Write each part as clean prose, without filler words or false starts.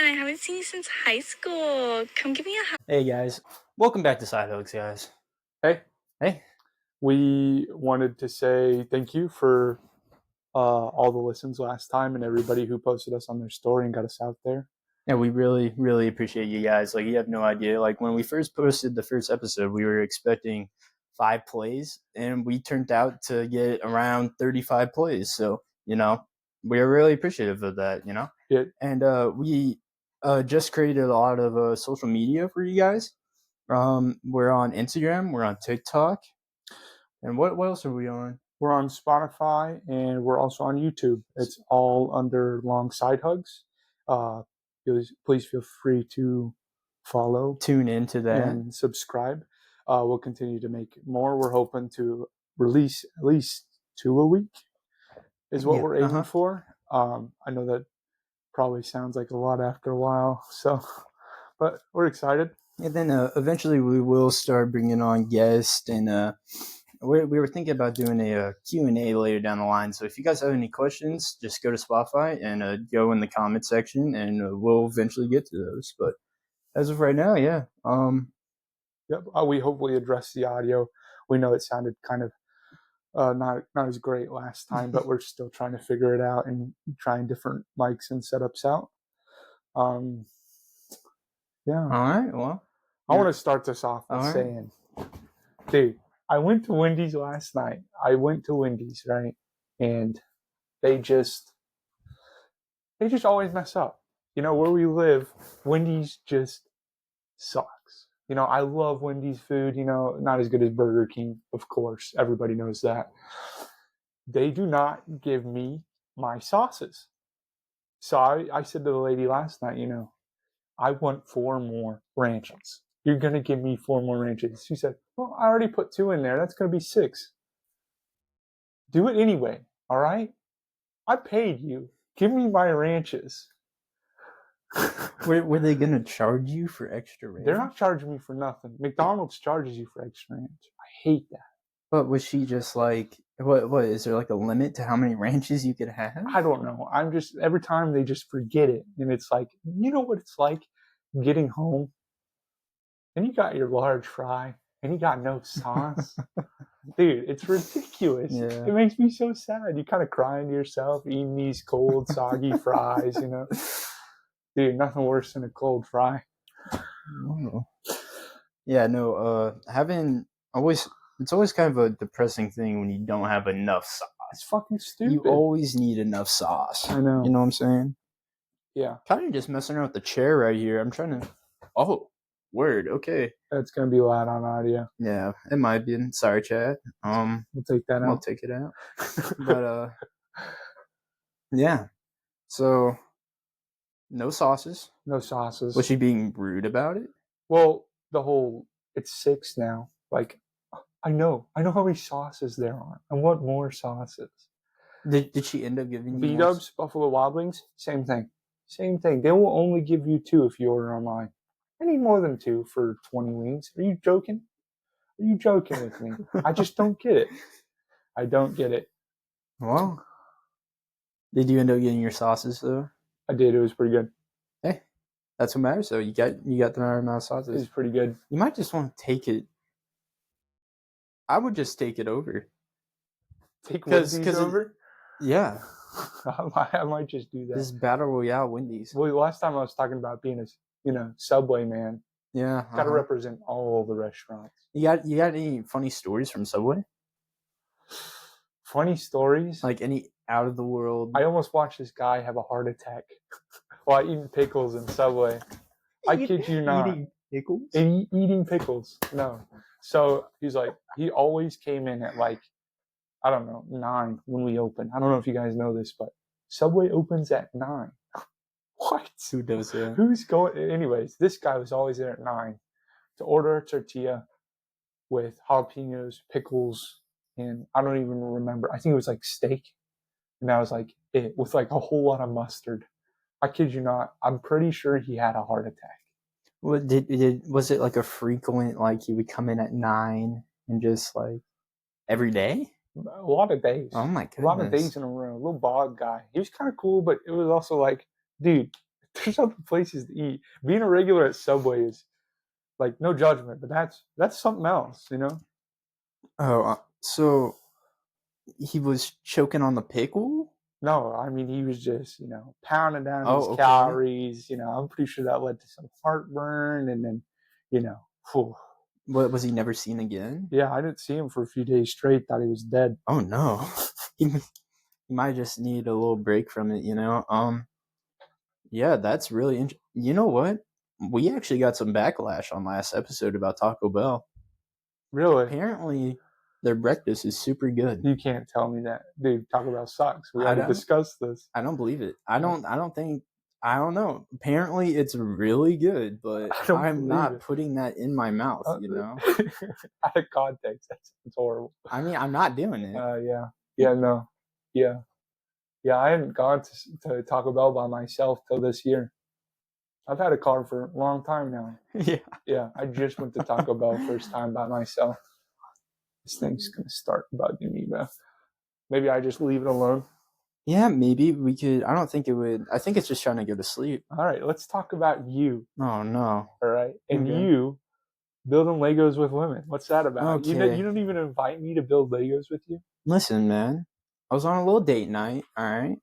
I haven't seen you since high school. Come give me a hug. Hey guys, welcome back to Side Hugs, guys. Hey, Hey, we wanted to say thank you for all the listens last time and everybody who posted us on their story and got us out there. yeah, we really appreciate you guys. Like, you have no idea. Like, when we first posted the first episode, we were expecting 5 plays, and we turned out to get around 35 plays. So, we're really appreciative of that. Yeah. And we just created a lot of social media for you guys. We're on Instagram, we're on TikTok, and what else are we on? We're on Spotify and we're also on YouTube. It's all under Long Side Hugs. Please feel free to follow, Tune into that, and subscribe. We'll continue to make more. We're hoping to release at least 2 a week is what we're aiming for. I know that probably sounds like a lot after a while, but we're excited. And then eventually we will start bringing on guests, and we were thinking about doing a Q&A later down the line. So if you guys have any questions, just go to Spotify and go in the comment section, and we'll eventually get to those. But as of right now, yeah. Yep. We hopefully addressed the audio. We know it sounded kind of not as great last time, but we're still trying to figure it out and trying different mics and setups out. Yeah. All right. Well, I want to start this off with saying, dude, I went to Wendy's last night. Right? And they just always mess up. Where we live, Wendy's just sucks. I love Wendy's food, not as good as Burger King, of course. Everybody knows that. They do not give me my sauces. So I said to the lady last night, I want 4 more ranches. You're going to give me 4 more ranches. She said, well, I already put 2 in there. That's going to be 6. Do it anyway, all right? I paid you. Give me my ranches. were they going to charge you for extra ranch? They're not charging me for nothing. McDonald's charges you for extra ranch. I hate that. But was she just like, what is there like a limit to how many ranches you could have? I don't know. I'm just, every time they just forget it. And it's like, you know what it's like getting home and you got your large fry and you got no sauce. Dude, it's ridiculous. Yeah. It makes me so sad. You kind of crying to yourself, eating these cold, soggy fries, Dude, nothing worse than a cold fry. Oh. Yeah, no, it's always kind of a depressing thing when you don't have enough sauce. It's fucking stupid. You always need enough sauce. I know. You know what I'm saying? Yeah. Kind of just messing around with the chair right here. I'm trying to... Oh, word. Okay. That's going to be loud on audio. Yeah, it might be. Sorry, Chad. We'll take that out. We'll take it out. But, yeah. So, no sauces. No sauces. Was she being rude about it? Well, it's 6 now. Like, I know how many sauces there are. I want more sauces. Did she end up giving you B-dubs, Buffalo Wild Wings, same thing. They will only give you 2 if you order online. I need more than 2 for 20 wings. Are you joking? Are you joking with me? I just don't get it. I don't get it. Well, did you end up getting your sauces though? I did. It was pretty good. Hey, that's what matters. So you got the right amount of sauces. It was pretty good. You might just want to take it. I would just take it over. Take Wendy's over? Yeah. I might just do that. This Battle Royale Wendy's. Well, last time I was talking about being a Subway man. Yeah. Got to represent all the restaurants. You got any funny stories from Subway? Funny stories? Like any out of the world? I almost watched this guy have a heart attack while eating pickles in Subway. I kid you not. Eating pickles? Eating pickles. No. So he always came in at like, I don't know, 9 when we open. I don't know if you guys know this, but Subway opens at 9. What? Who does that? Who's going? Anyways, this guy was always there at 9 to order a tortilla with jalapenos, pickles, and I don't even remember. I think it was like steak. And that was like it with like a whole lot of mustard. I kid you not. I'm pretty sure he had a heart attack. What was it like a frequent, like he would come in at 9 and just like every day? A lot of days. Oh my goodness. A lot of days in a row. A little bald guy. He was kind of cool, but it was also like, dude, There's other places to eat. Being a regular at Subway is like no judgment, but that's something else, you know. Oh, so he was choking on the pickle? No, I mean he was just pounding down his Okay. calories. I'm pretty sure that led to some heartburn, and then whew. What, was he never seen again? Yeah, I didn't see him for a few days straight. Thought he was dead. Oh no, he might just need a little break from it, Yeah, that's really interesting. You know what? We actually got some backlash on last episode about Taco Bell. Really? Apparently, their breakfast is super good. You can't tell me that, dude. Taco Bell sucks. We already discussed this. I don't believe it. I don't know. Apparently, it's really good, but I'm not putting that in my mouth. Out of context, that's horrible. I mean, I'm not doing it. Yeah. I hadn't gone to Taco Bell by myself till this year. I've had a car for a long time now. Yeah. I just went to Taco Bell first time by myself. This thing's gonna start bugging me, bro. Maybe I just leave it alone. Yeah, maybe we could. I don't think it would. I think it's just trying to go to sleep. All right, let's talk about you. Oh no! All right, and you building Legos with women. What's that about? Okay. You don't even invite me to build Legos with you. Listen, man. I was on a little date night. All right,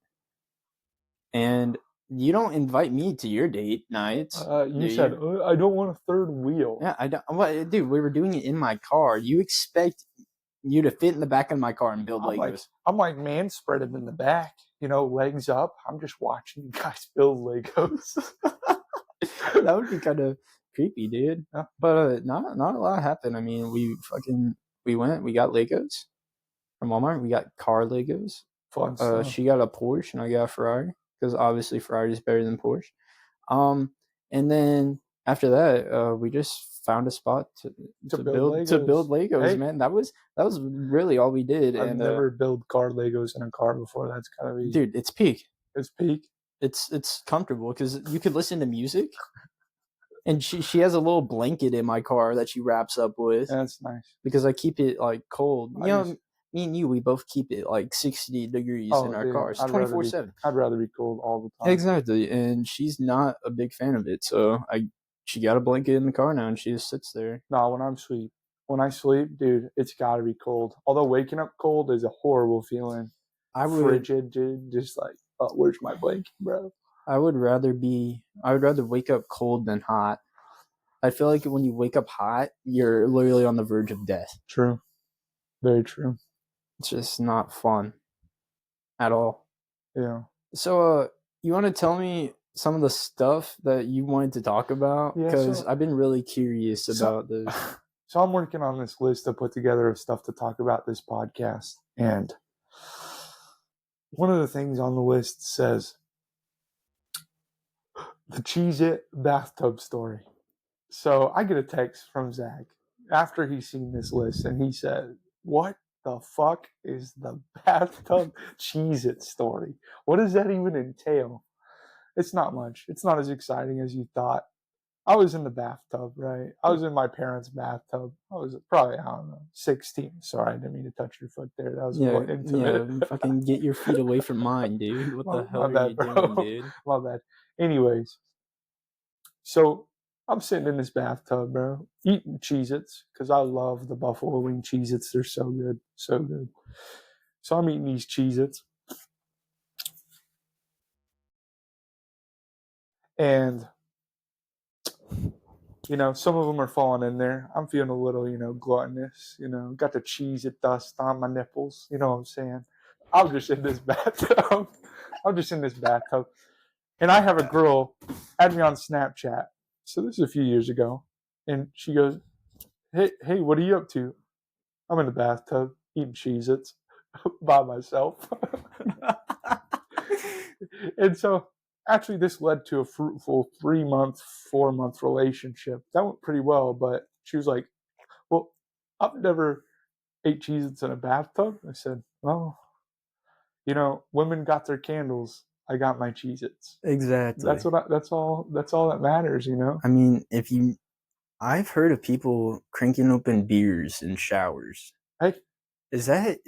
and you don't invite me to your date nights. You said I don't want a third wheel. Yeah, I don't. What, dude? We were doing it in my car. You expect you to fit in the back of my car and build Legos? I'm like man spreaded in the back, legs up. I'm just watching you guys build Legos. That would be kind of creepy, dude. Yeah. But not a lot happened. I mean, we went. We got Legos from Walmart. We got car Legos. Fun stuff. She got a Porsche and I got a Ferrari because obviously Ferrari is better than Porsche. And then after that, we just found a spot to build Legos. Hey, man, that was really all we did. I've never built car Legos in a car before. That's gotta be, dude. It's peak. It's peak. It's comfortable because you could listen to music. And she has a little blanket in my car that she wraps up with. That's nice. Because I keep it like cold. Me and you, we both keep it like 60 degrees in our cars, 24/7. I'd rather be cold all the time. Exactly, and she's not a big fan of it, so she got a blanket in the car now, and she just sits there. No, when I sleep, dude, it's got to be cold. Although waking up cold is a horrible feeling. Frigid, dude, just like, oh, where's my blanket, bro? I would rather wake up cold than hot. I feel like when you wake up hot, you're literally on the verge of death. True. Very true. It's just not fun at all. Yeah. So, you want to tell me some of the stuff that you wanted to talk about? Because I've been really curious about this. So I'm working on this list to put together of stuff to talk about this podcast. And one of the things on the list says the Cheez-it bathtub story. So I get a text from Zach after he's seen this list, and he said, "What the fuck is the bathtub Cheez-it story? What does that even entail?" It's not much. It's not as exciting as you thought. I was in the bathtub, right? I was in my parents' bathtub. I was probably, 16. Sorry, I didn't mean to touch your foot there. That was a little intimate. Yeah, fucking get your feet away from mine, dude. What the hell are you doing, dude? My bad. Anyways, so I'm sitting in this bathtub, bro, eating Cheez-its because I love the buffalo wing Cheez-its. They're so good. So good. So I'm eating these Cheez-its. And, some of them are falling in there. I'm feeling a little, gluttonous, got the Cheez-it dust on my nipples. You know what I'm saying? I'm just in this bathtub. And I have a girl add me on Snapchat. So this is a few years ago. And she goes, hey, what are you up to? I'm in the bathtub eating Cheez-its by myself. And so actually this led to a fruitful 4-month relationship. That went pretty well, but she was like, well, I've never ate Cheez-its in a bathtub. I said, well, women got their candles. I got my Cheez-its. Exactly. That's all that matters, I mean, I've heard of people cranking open beers in showers. Hey, is that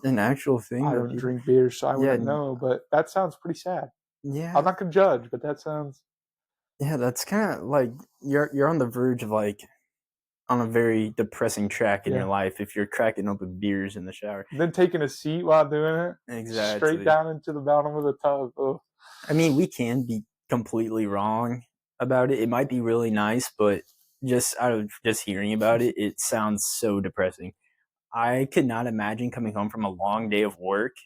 an actual thing? I don't drink beer, so I wouldn't know, but that sounds pretty sad. Yeah. I'm not going to judge, but that sounds Yeah, that's kind of like you're on the verge of like on a very depressing track in your life if you're cracking open beers in the shower. Then taking a seat while doing it. Exactly. Straight down into the bottom of the tub. Ugh. I mean, we can be completely wrong about it. It might be really nice, but just out of just hearing about it, it sounds so depressing. I could not imagine coming home from a long day of work,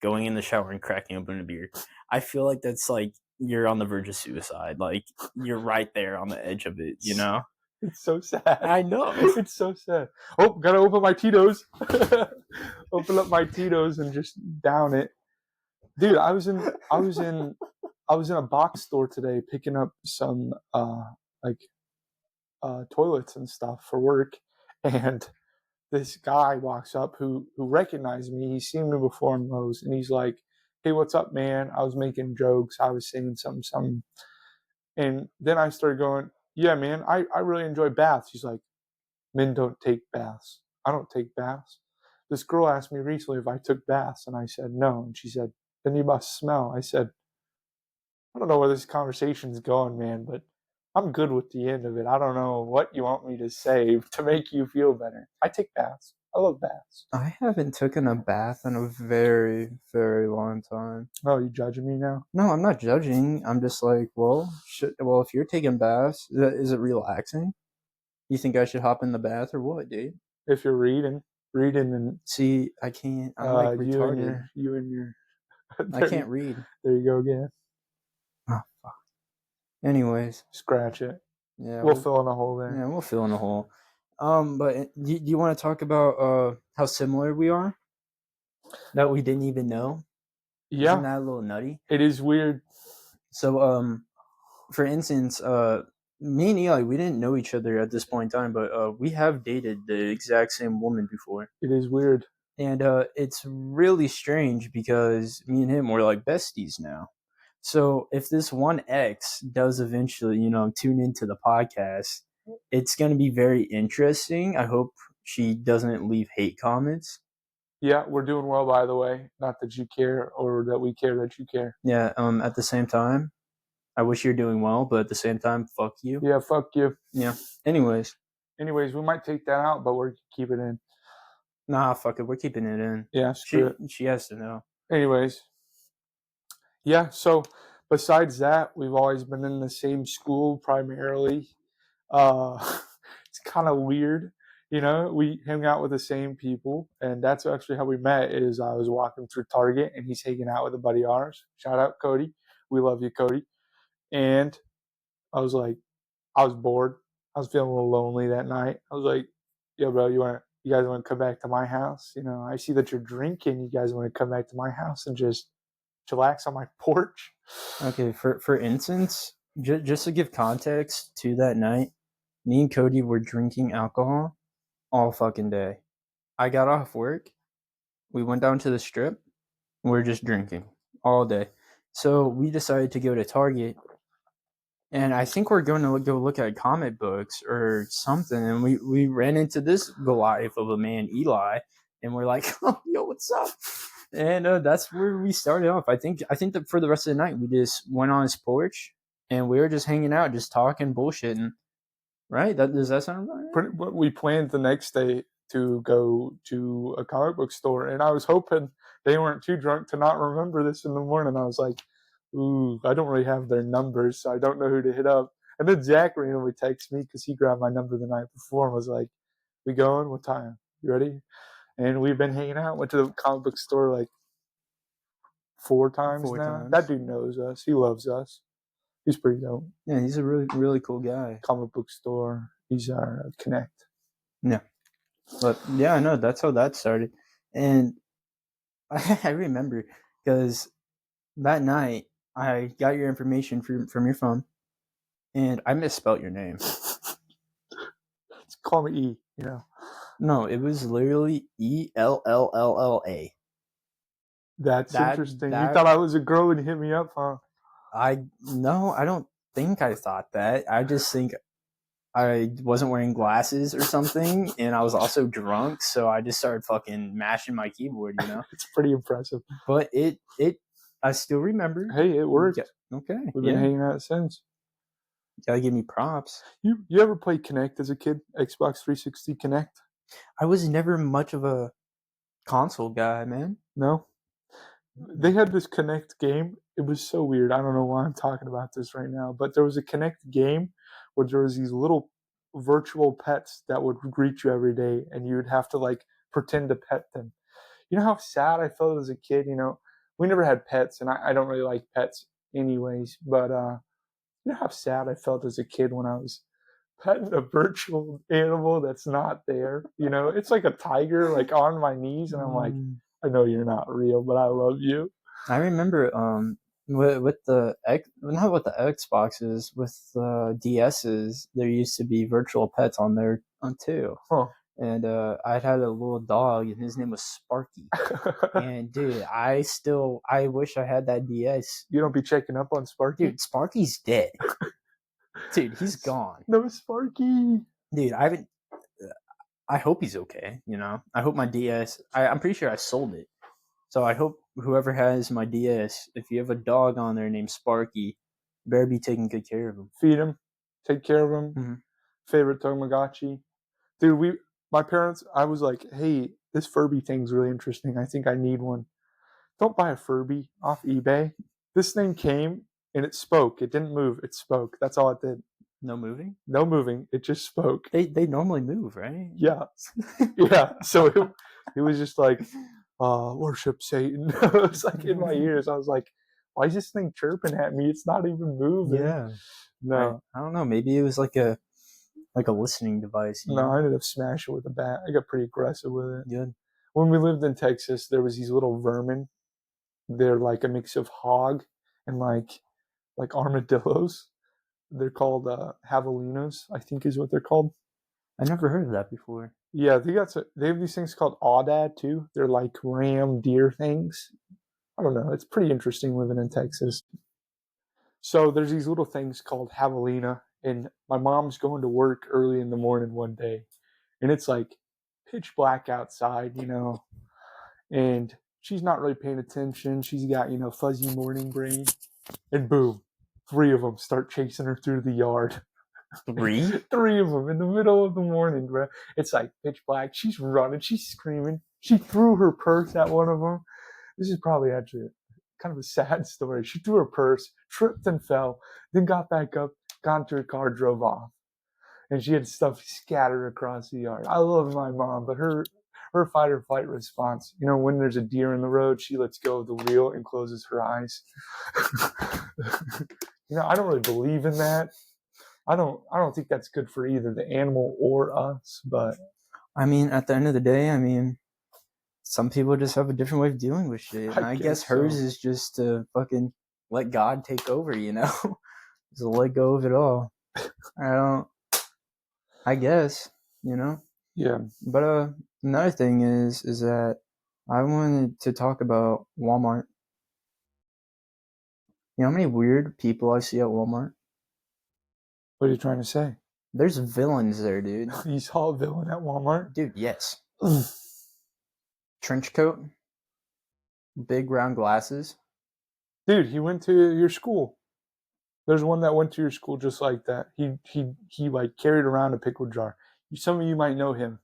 going in the shower and cracking open a beer. I feel like that's like you're on the verge of suicide. Like you're right there on the edge of it, you know? It's so sad. I know. It's so sad. Oh, gotta open my Tito's. Open up my Tito's and just down it. Dude, I was in a box store today picking up some toilets and stuff for work, and this guy walks up who recognized me. He's seen me before in Lowe's, and he's like, "Hey, what's up, man?" I was making jokes. I was saying something. And then I started going, "Yeah, man, I really enjoy baths." He's like, "Men don't take baths." I don't take baths. This girl asked me recently if I took baths, and I said no. And she said, "Then you must smell." I said, "I don't know where this conversation's going, man, but I'm good with the end of it. I don't know what you want me to say to make you feel better. I take baths. I love baths." I haven't taken a bath in a very, very long time. Oh, you judging me now? No, I'm not judging. I'm just like, well, if you're taking baths, is it relaxing? You think I should hop in the bath or what, dude? If you're reading and see, I can't. I'm like retarded. You and your. I can't read. There you go again. Oh fuck. Anyways, scratch it. Yeah, we'll fill in a hole there. Yeah, we'll fill in a hole. But do you want to talk about how similar we are? That we didn't even know. Yeah, isn't that a little nutty? It is weird. So, for instance, me and Eli, we didn't know each other at this point in time, but we have dated the exact same woman before. It is weird. And it's really strange because me and him were like besties now. So if this one ex does eventually, tune into the podcast, it's going to be very interesting. I hope she doesn't leave hate comments. Yeah, we're doing well, by the way. Not that you care or that we care that you care. Yeah, at the same time, I wish you're doing well, but at the same time, fuck you. Yeah, fuck you. Yeah. Anyways, we might take that out, but we're keeping it in. Nah, fuck it. We're keeping it in. Yeah, she has to know. Anyways. Yeah, so besides that, we've always been in the same school primarily. It's kind of weird. We hang out with the same people, and that's actually how we met. Is I was walking through Target, and he's hanging out with a buddy of ours. Shout out Cody, we love you, Cody. And I was bored. I was feeling a little lonely that night. I was like, "Yo, bro, you guys want to come back to my house? I see that you're drinking. You guys want to come back to my house and just chillax on my porch?" Okay, for instance, just to give context to that night, me and Cody were drinking alcohol all fucking day. I got off work, we went down to the strip, we were just drinking all day. So we decided to go to Target, and I think we're going to go look at comic books or something, and we ran into this Goliath of a man, Eli, and we're like, "Oh, yo, what's up?" And that's where we started off. I think that for the rest of the night, we just went on his porch and we were just hanging out, just talking, bullshitting. Right? Does that sound right? We planned the next day to go to a comic book store, and I was hoping they weren't too drunk to not remember this in the morning. I was like, "Ooh, I don't really have their numbers, so I don't know who to hit up." And then Zach randomly texted me because he grabbed my number the night before and was like, "We going? What time? You ready?" And we've been hanging out. Went to the comic book store like four times now. That dude knows us. He loves us. He's pretty dope. Yeah, he's a really, really cool guy. Comic book store. He's our connect. Yeah. But yeah, I know that's how that started. And I remember because that night I got your information from your phone and I misspelled your name. Call me E, No, it was literally Ella. That's interesting. You thought I was a girl and you hit me up, huh? No, I don't think I thought that. I just think I wasn't wearing glasses or something, and I was also drunk, so I just started fucking mashing my keyboard, It's pretty impressive. But I still remember. Hey, it worked. Okay. We've been hanging out since. Gotta give me props. You ever play Kinect as a kid? Xbox 360 Kinect? I was never much of a console guy, man. No? They had this Kinect game. It was so weird. I don't know why I'm talking about this right now, but there was a Kinect game where there was these little virtual pets that would greet you every day, and you would have to like pretend to pet them. You know how sad I felt as a kid? You know, we never had pets, and I don't really like pets anyways, but you know how sad I felt as a kid when I was petting a virtual animal that's not there? You know, it's like a tiger like on my knees, and I'm like, I know you're not real, but I love you. I remember with the not with the Xboxes, with the DSs, there used to be virtual pets on there too. Huh. And I had a little dog, and his name was Sparky. And dude, I wish I had that DS. You don't be checking up on Sparky? Dude, Sparky's dead. Dude, he's gone. No Sparky. Dude, I hope he's okay, you know? I hope my DS, I'm pretty sure I sold it. So I hope whoever has my DS, if you have a dog on there named Sparky, you better be taking good care of him. Feed him. Take care of him. Mm-hmm. Favorite Tamagotchi. Dude, my parents, I was like, hey, this Furby thing's really interesting. I think I need one. Don't buy a Furby off eBay. This thing came and it spoke. It didn't move. It spoke. That's all it did. No moving? No moving. It just spoke. They normally move, right? Yeah. Yeah. So it was just like, worship Satan. It was like in my ears. I was like, why is this thing chirping at me? It's not even moving. Yeah. No. I don't know. Maybe it was like a listening device. No, I ended up smashing it with a bat. I got pretty aggressive with it. Good. When we lived in Texas, there was these little vermin. They're like a mix of hog and like armadillos. They're called javelinas, I think is what they're called. I never heard of that before. Yeah, they have these things called aoudad too. They're like ram deer things. I don't know. It's pretty interesting living in Texas. So there's these little things called javelina, and my mom's going to work early in the morning one day, and it's like pitch black outside, you know, and she's not really paying attention. She's got, you know, fuzzy morning brain, and boom, 3 of them start chasing her through the yard. 3? 3 of them in the middle of the morning, bro. It's like pitch black. She's running. She's screaming. She threw her purse at one of them. This is probably actually kind of a sad story. She threw her purse, tripped and fell, then got back up, got into her car, drove off. And she had stuff scattered across the yard. I love my mom, but her fight or flight response, you know, when there's a deer in the road, she lets go of the wheel and closes her eyes. You know, I don't really believe in that. I don't think that's good for either the animal or us, but I mean, at the end of the day, I mean, some people just have a different way of dealing with shit. And I guess hers is just to fucking let God take over, you know? Just let go of it all. I guess, you know? Yeah. But another thing is that I wanted to talk about Walmart. You know how many weird people I see at Walmart? What are you trying to say? There's villains there, dude. You saw a villain at Walmart? Dude, yes. Trench coat. Big round glasses. Dude, he went to your school. There's one that went to your school just like that. He like carried around a pickle jar. Some of you might know him.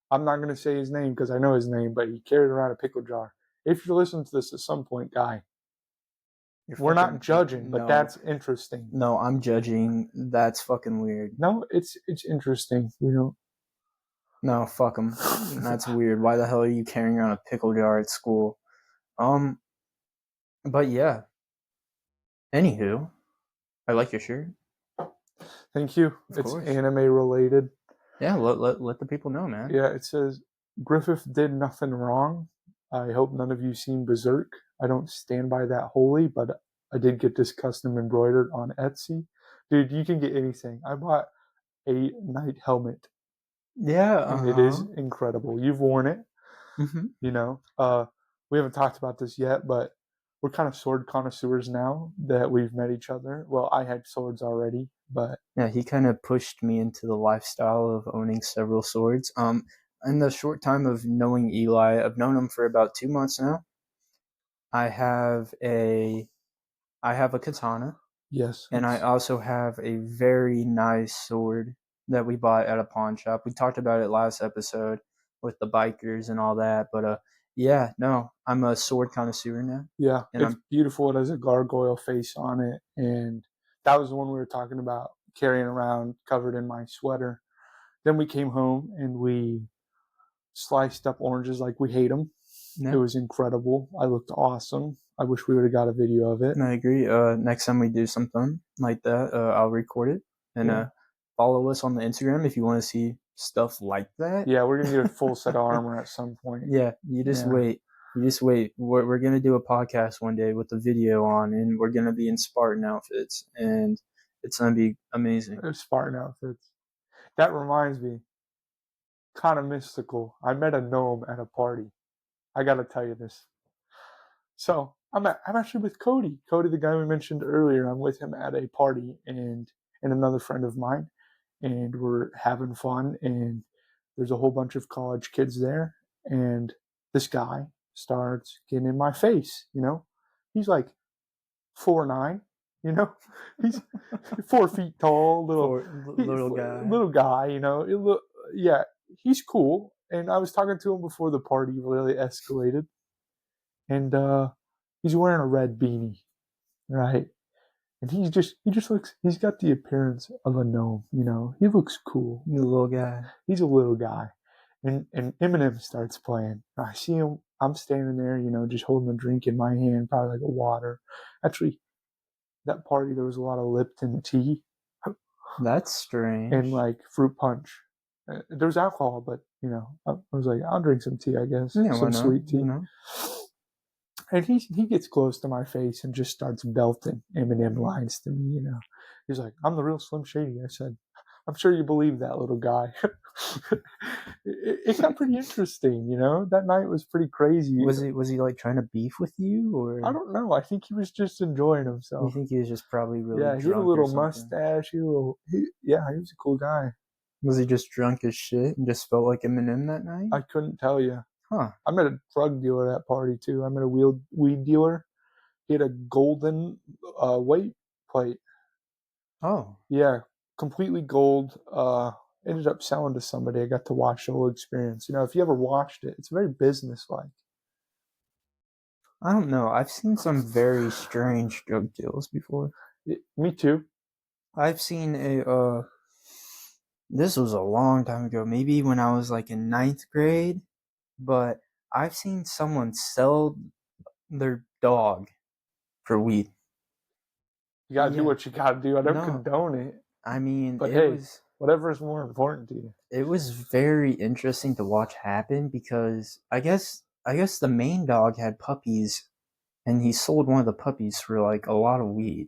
I'm not going to say his name because I know his name, but he carried around a pickle jar. If you're listening to this at some point, guy, we're not judging, but that's interesting. No, I'm judging. That's fucking weird. No, it's interesting. You know. No, fuck him. That's weird. Why the hell are you carrying around a pickle jar at school? But yeah. Anywho, I like your shirt. Thank you. It's anime related. Yeah, let the people know, man. Yeah, it says Griffith did nothing wrong. I hope none of you seen Berserk. I don't stand by that wholly, but I did get this custom embroidered on Etsy. Dude, you can get anything. I bought a knight helmet. Yeah, and it is incredible. You've worn it. Mm-hmm. You know, we haven't talked about this yet, but we're kind of sword connoisseurs now that we've met each other. Well, I had swords already, but yeah, he kind of pushed me into the lifestyle of owning several swords. In the short time of knowing Eli, I've known him for about 2 months now. I have a katana. Yes. And I also have a very nice sword that we bought at a pawn shop. We talked about it last episode with the bikers and all that. But yeah, no, I'm a sword connoisseur now. Yeah, and it's beautiful. It has a gargoyle face on it. And that was the one we were talking about, carrying around covered in my sweater. Then we came home and we sliced up oranges like we hate them. Yeah. It was incredible. I looked awesome. I wish we would have got a video of it. I agree. Next time we do something like that, I'll record it. And follow us on the Instagram if you want to see stuff like that. Yeah, we're going to get a full set of armor at some point. Yeah, you just wait. You just wait. We're going to do a podcast one day with the video on, and we're going to be in Spartan outfits, and it's going to be amazing. Spartan outfits. That reminds me, kind of mystical. I met a gnome at a party. I got to tell you this. So I'm actually with Cody. Cody, the guy we mentioned earlier. I'm with him at a party and another friend of mine, and we're having fun. And there's a whole bunch of college kids there, and this guy starts getting in my face. You know, he's like 4'9". You know, he's 4 feet tall, little guy. You know, yeah, he's cool. And I was talking to him before the party really escalated, and he's wearing a red beanie, right? And he just looks. He's got the appearance of a gnome. You know, he looks cool. He's a little guy. He's a little guy, and Eminem starts playing. I see him. I'm standing there, you know, just holding a drink in my hand, probably like a water. Actually, that party there was a lot of Lipton tea. That's strange. And like fruit punch. There was alcohol, but you know, I was like, I'll drink some tea, I guess. Yeah, some sweet tea. You know? And he gets close to my face and just starts belting Eminem lines to me, you know. He's like, I'm the real Slim Shady. I said, I'm sure you believe that, little guy. it got pretty interesting, you know. That night was pretty crazy. Was he like trying to beef with you, or I don't know. I think he was just enjoying himself. You think he was just probably really drunk? Yeah, he had a little mustache. He was a cool guy. Was he just drunk as shit and just felt like Eminem that night? I couldn't tell you. Huh. I met a drug dealer at that party too. I met a weed dealer. He had a golden weight plate. Oh. Yeah, completely gold. Ended up selling to somebody. I got to watch the whole experience. You know, if you ever watched it, it's very business-like. I don't know. I've seen some very strange drug deals before. Me too. I've seen this was a long time ago, maybe when I was like in 9th grade, but I've seen someone sell their dog for weed. You gotta do what you gotta do. I don't condone it. I mean, but hey, whatever is more important to you. It was very interesting to watch happen because I guess the main dog had puppies, and he sold one of the puppies for like a lot of weed.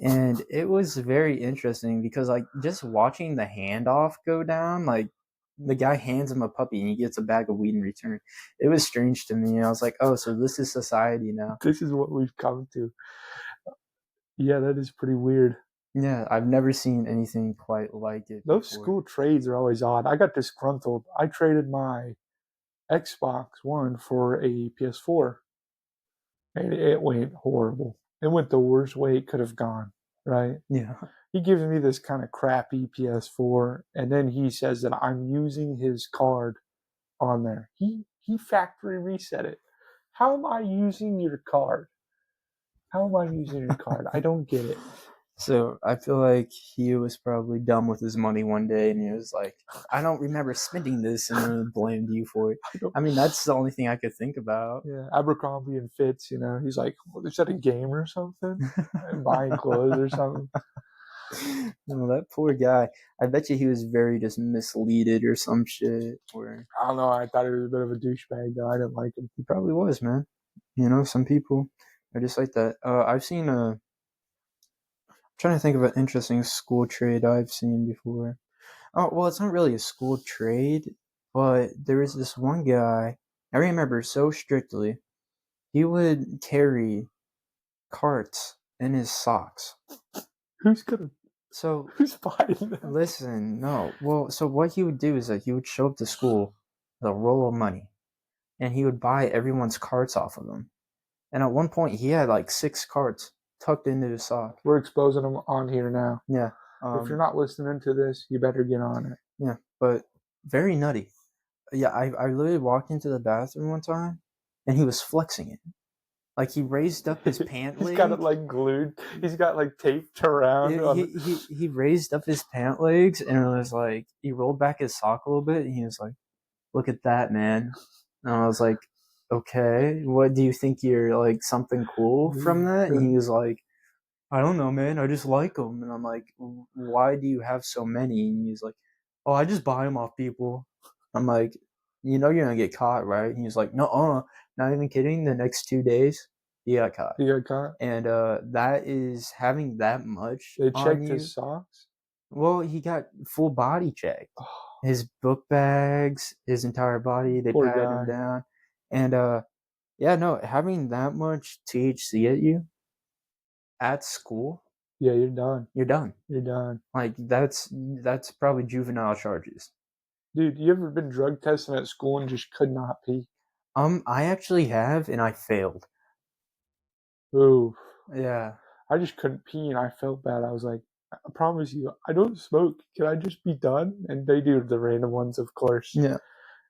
And it was very interesting because like just watching the handoff go down, like the guy hands him a puppy and he gets a bag of weed in return. It was strange to me. I was like, oh, so this is society now. This is what we've come to. Yeah, that is pretty weird. Yeah, I've never seen anything quite like it. Those school trades are always odd. I got disgruntled. I traded my Xbox One for a PS4. And it went horrible. It went the worst way it could have gone, right? Yeah. He gives me this kind of crappy PS4, and then he says that I'm using his card on there. He factory reset it. How am I using your card? How am I using your card? I don't get it. So I feel like he was probably dumb with his money one day, and he was like, I don't remember spending this, and then blamed you for it. I mean, that's the only thing I could think about. Yeah, Abercrombie and Fitz, you know, he's like, well, is that a game or something? Buying clothes or something. No, that poor guy. I bet you he was very just misleaded or some shit. Or I don't know. I thought he was a bit of a douchebag, though. I didn't like him. He probably was, man. You know, some people are just like that. I've seen trying to think of an interesting school trade I've seen before. Oh, well, it's not really a school trade, but there was this one guy, I remember so strictly, he would carry carts in his socks. Who's buying that? Listen, no. Well, so what he would do is that he would show up to school with a roll of money, and he would buy everyone's carts off of them. And at one point, he had like 6 carts tucked into his sock. We're exposing them on here now. Yeah. If you're not listening to this, you better get on it. Yeah, but very nutty. Yeah, I literally walked into the bathroom one time, and he was flexing it. Like, he raised up his pant leg. He's got it, like, glued. He's got, like, taped around. He raised up his pant legs, and it was like, he rolled back his sock a little bit, and he was like, look at that, man. And I was like, okay, what do you think you're, like, something cool from that? And he was like, I don't know, man, I just like them. And I'm like, why do you have so many? And he's like, oh, I just buy them off people. I'm like, you know you're gonna get caught, right? And he's like, no, not even kidding. The next 2 days, he got caught. And that is having that much. They checked his socks? Well, he got full body checked. His book bags, his entire body, they patted him down. And yeah, no, having that much THC at you at school, yeah, you're done. You're done. You're done. Like, that's probably juvenile charges. Dude, you ever been drug tested at school and just could not pee? I actually have, and I failed. Ooh. Yeah. I just couldn't pee, and I felt bad. I was like, I promise you, I don't smoke. Can I just be done? And they do the random ones, of course. Yeah.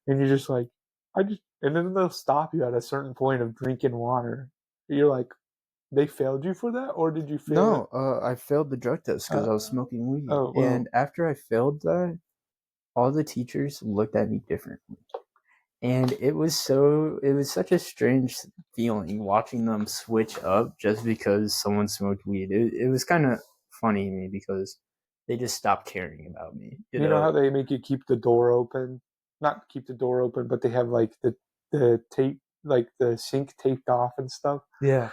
And you're just like, and then they'll stop you at a certain point of drinking water. You're like, they failed you for that, or did you fail? No, I failed the drug test because I was smoking weed. Oh, well. And after I failed that, all the teachers looked at me differently. And it was such a strange feeling watching them switch up just because someone smoked weed. It was kind of funny to me because they just stopped caring about me. You know how they make you keep the door open? Not keep the door open, but they have like the tape, like the sink taped off and stuff. Yeah.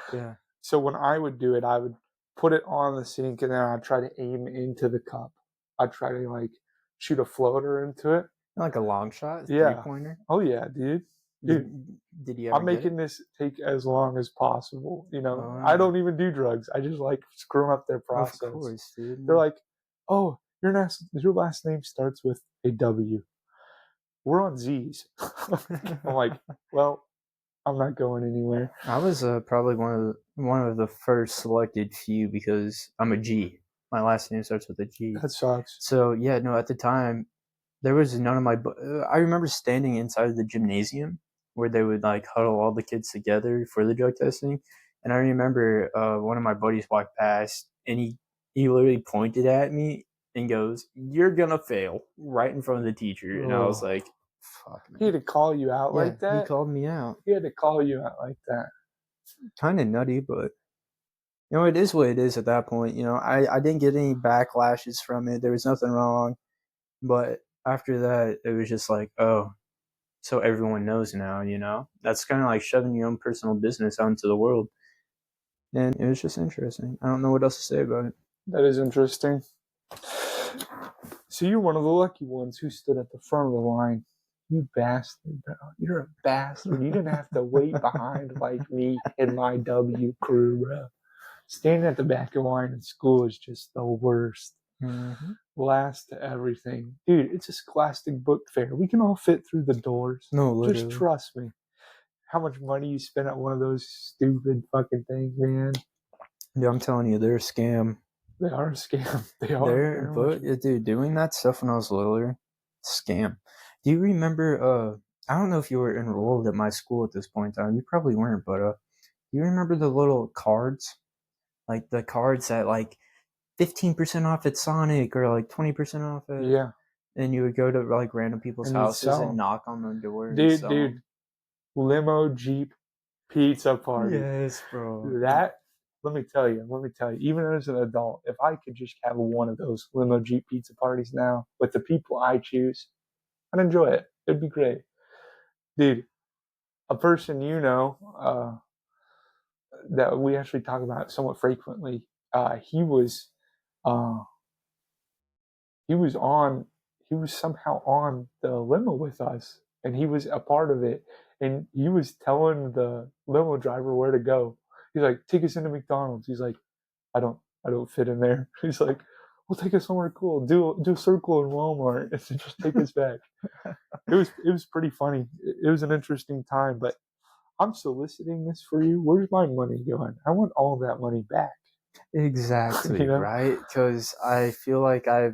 So when I would do it, I would put it on the sink and then I'd try to aim into the cup. I'd try to like shoot a floater into it. Like a long shot? Yeah. 3-pointer? Oh, yeah, dude. Did you ever I'm making this take as long as possible. You know, Oh, I don't even do drugs. I just like screwing up their process. Of course, dude. They're like, oh, your last name starts with a W. We're on Z's. I'm like, well, I'm not going anywhere. I was probably one of the first selected few because I'm a G. My last name starts with a G. That sucks. So yeah, no. At the time, there was none of my. I remember standing inside of the gymnasium where they would like huddle all the kids together for the drug testing, and I remember one of my buddies walked past and he literally pointed at me and goes, "You're gonna fail," right in front of the teacher, and I was like, "Fuck, man." He had to call you out like that? He called me out. He had to call you out like that. Kind of nutty, but you know, it is what it is at that point. You know, I didn't get any backlashes from it. There was nothing wrong, but after that, it was just like, oh, so everyone knows now, you know? That's kind of like shoving your own personal business out into the world. And it was just interesting. I don't know what else to say about it. That is interesting. So you're one of the lucky ones who stood at the front of the line. You bastard, bro. You're a bastard. You didn't have to wait behind like me and my W crew, bro. Standing at the back of the line in school is just the worst. Mm-hmm. Last to everything. Dude, it's a Scholastic book fair. We can all fit through the doors. No, literally. Just trust me. How much money you spend at one of those stupid fucking things, man? Yeah, I'm telling you, they're a scam. They are a scam. They are. But dude, doing that stuff when I was littler, scam. Do you remember, I don't know if you were enrolled at my school at this point in time. You probably weren't, but do you remember the little cards? Like the cards that like 15% off at Sonic or like 20% off at... Yeah. And you would go to like random people's houses and knock on their door. Dude. Limo Jeep pizza party. Yes, bro. That, let me tell you, even as an adult, if I could just have one of those limo Jeep pizza parties now with the people I choose, I'd enjoy it. It'd be great. Dude, a person you know that we actually talk about somewhat frequently, he was somehow on the limo with us, and he was a part of it, and he was telling the limo driver where to go. He's like, take us into McDonald's. He's like, I don't fit in there. He's like, we'll take us somewhere cool. Do a circle in Walmart and then just take us back. It was pretty funny. It was an interesting time, but I'm soliciting this for you. Where's my money going? I want all of that money back. Exactly, You know? right? Because I feel like I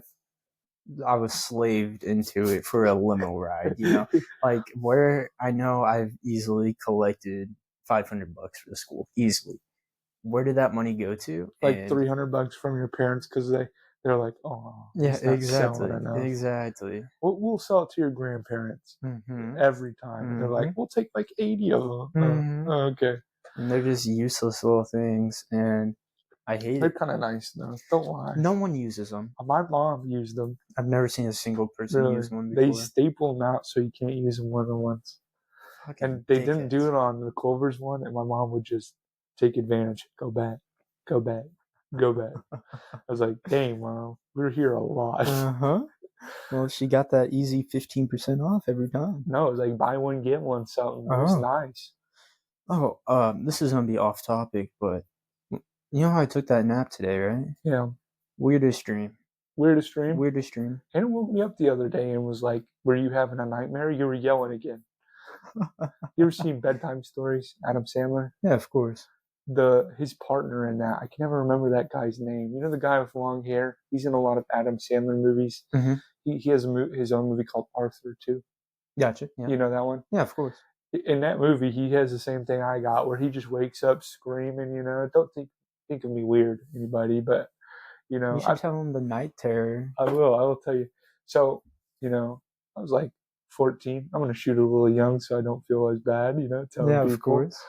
was slaved into it for a limo ride, you know? Like, where I know I've easily collected $500 for the school, easily. Where did that money go to? Like And $300 from your parents because they're like, oh, yeah, he's not selling exactly, enough. exactly. We'll sell it to your grandparents every time. And they're like, we'll take like 80 of them. Okay. And they're just useless little things, and I hate They're it. kind of nice though. Don't lie. No one uses them. My mom used them. I've never seen a single person use one They before. staple them out so you can't use them more than once. Fucking And they dickheads. didn't do it on the Culver's one, and my mom would just take advantage. Go back. Go back. Go back. I was like, dang, Mom, we're here a lot. Well, she got that easy 15% off every time. No, it was like buy one, get one something. It was nice. Oh, this is gonna be off topic, but you know how I took that nap today, right? Yeah. Weirdest dream. Weirdest dream? Weirdest dream. And it woke me up the other day and was like, were you having a nightmare? You were yelling again. You ever seen Bedtime Stories, Adam Sandler? Yeah, of course. His partner in that, I can never remember that guy's name. You know the guy with long hair? He's in a lot of Adam Sandler movies. He has his own movie called Arthur too. Gotcha. Yeah. You know that one? Yeah, of course. In that movie, he has the same thing I got, where he just wakes up screaming. You know, don't think of me weird, anybody, but you know, you should tell him the night terror. I will tell you. So, you know, I was like 14. I'm gonna shoot a little young, so I don't feel as bad. You know, telling people. Of course.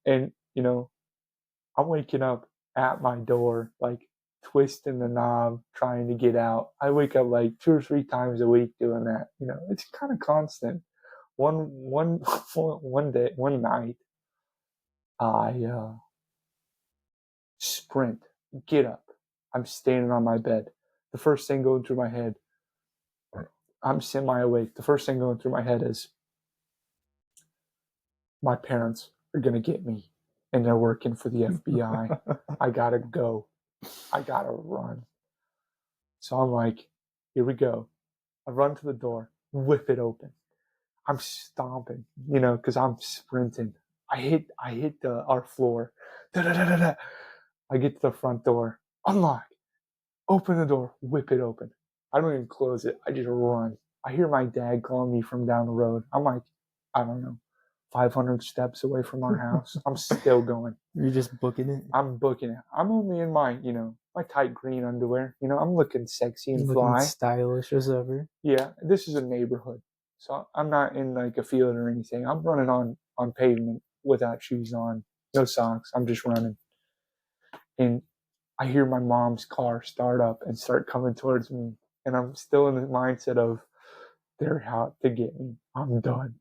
And you know, I'm waking up at my door, like twisting the knob, trying to get out. I wake up like 2 or 3 times a week doing that. You know, it's kind of constant. One night, I sprint, get up. I'm standing on my bed. The first thing going through my head, I'm semi-awake. The first thing going through my head is, my parents are going to get me, and they're working for the FBI. I got to go. I got to run. So I'm like, here we go. I run to the door, whip it open. I'm stomping, you know, because I'm sprinting. I hit our floor. Da-da-da-da-da. I get to the front door, unlock, open the door, whip it open. I don't even close it. I just run. I hear my dad calling me from down the road. I'm like, I don't know, 500 steps away from our house. I'm still going. You're just booking it? I'm booking it. I'm only in my, you know, my tight green underwear. You know, I'm looking sexy and looking fly. Stylish as ever. Yeah, this is a neighborhood. So I'm not in like a field or anything. I'm running on pavement without shoes on, no socks. I'm just running. And I hear my mom's car start up and start coming towards me. And I'm still in the mindset of, they're out to get me. I'm done.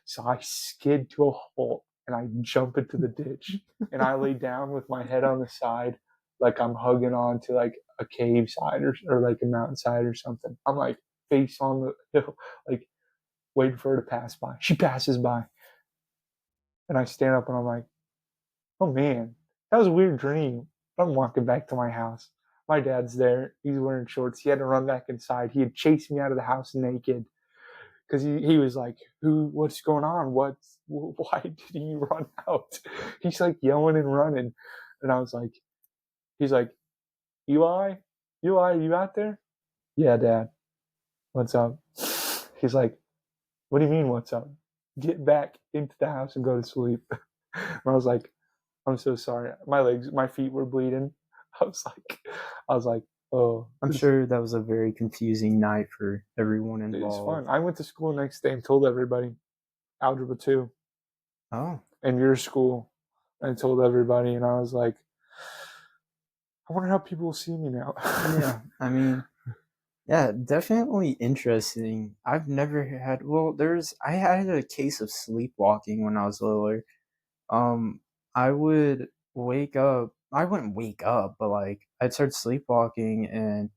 So I skid to a halt and I jump into the ditch. And I lay down with my head on the side like I'm hugging on to like a cave side or like a mountainside or something. I'm like face on the hill, like waiting for her to pass by. She passes by. And I stand up and I'm like, oh man, that was a weird dream. I'm walking back to my house. My dad's there. He's wearing shorts. He had to run back inside. He had chased me out of the house naked because he was like, what's going on? Why did you run out? He's like yelling and running. And I was like, he's like, Eli, are you out there? Yeah, Dad. What's up? He's like, what do you mean, what's up? Get back into the house and go to sleep. And I was like, I'm so sorry. My feet were bleeding. I was like, oh. I'm sure that was a very confusing night for everyone involved. It was fun. I went to school the next day and told everybody, Algebra 2. Oh. And your school. I told everybody, and I was like, I wonder how people will see me now. Yeah, I mean, yeah, definitely interesting. I've never had, I had a case of sleepwalking when I was littler. I would wake up, I wouldn't wake up, but like I'd start sleepwalking and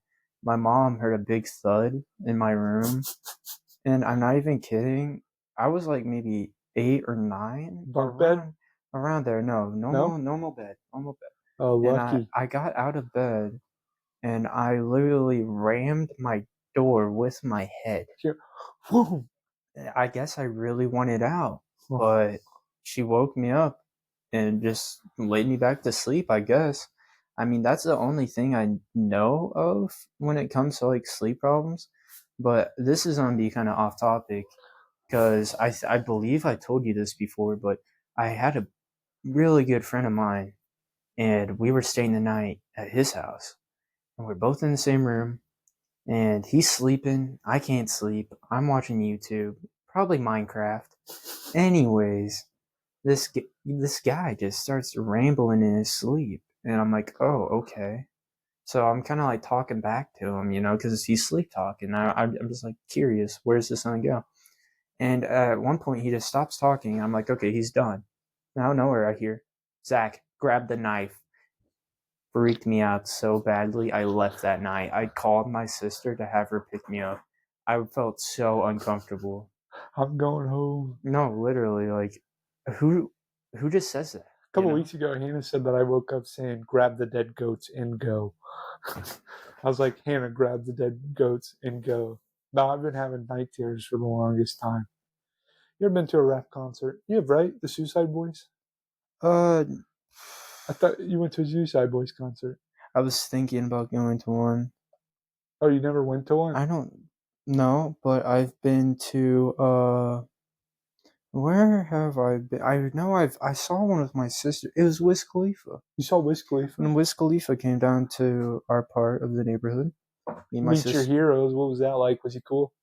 my mom heard a big thud in my room. And I'm not even kidding. I was like maybe 8 or 9. Bunk bed? Around there. No, normal bed. Oh, lucky. And I got out of bed and I literally rammed my door with my head. I guess I really wanted out, but she woke me up and just laid me back to sleep, I guess. I mean, that's the only thing I know of when it comes to like sleep problems. But this is gonna be kind of off topic because I believe I told you this before, but I had a really good friend of mine, and we were staying the night at his house, and we're both in the same room, and he's sleeping. I can't sleep. I'm watching YouTube, probably Minecraft. Anyways, this guy just starts rambling in his sleep, and I'm like, oh, okay. So I'm kind of like talking back to him, because he's sleep talking. I'm just like curious, where's this gonna go? And at one point, he just stops talking. I'm like, okay, he's done. Now, nowhere I hear, Zach, grab the knife. Freaked me out so badly. I left that night. I called my sister to have her pick me up. I felt so uncomfortable. I'm going home. No, literally, like, who just says that? A couple weeks ago, Hannah said that I woke up saying, grab the dead goats and go. I was like, Hannah, grab the dead goats and go. No, I've been having night terrors for the longest time. You ever been to a rap concert? You have, right? The Suicide Boys? I thought you went to a Suicide Boys concert. I was thinking about going to one. Oh, you never went to one? I don't know, but I've been to, where have I been? I know I saw one with my sister. It was Wiz Khalifa. You saw Wiz Khalifa? And Wiz Khalifa came down to our part of the neighborhood. Meet your heroes. What was that like? Was he cool?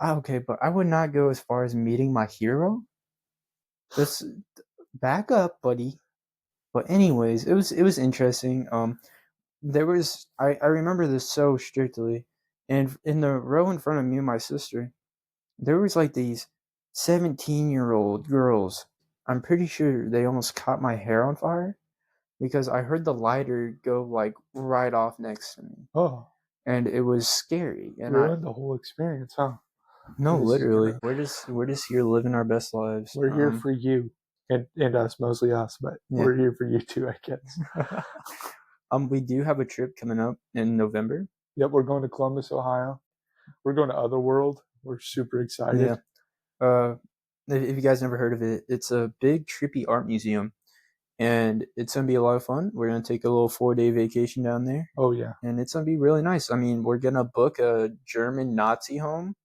Okay, but I would not go as far as meeting my hero. Just back up, buddy. But anyways, it was interesting. There was I remember this so strictly, and in the row in front of me and my sister, there was like these 17-year-old girls. I'm pretty sure they almost caught my hair on fire because I heard the lighter go like right off next to me. Oh. And it was scary. And ruined the whole experience, huh? No, literally. We're just here living our best lives. We're here for you. And us, mostly us, but yeah. We're here for you too, I guess. We do have a trip coming up in November. Yep, we're going to Columbus, Ohio. We're going to Otherworld. We're super excited. Yeah. If you guys never heard of it, it's a big trippy art museum. And it's going to be a lot of fun. We're going to take a little 4-day vacation down there. Oh, yeah. And it's going to be really nice. I mean, we're going to book a German Nazi home.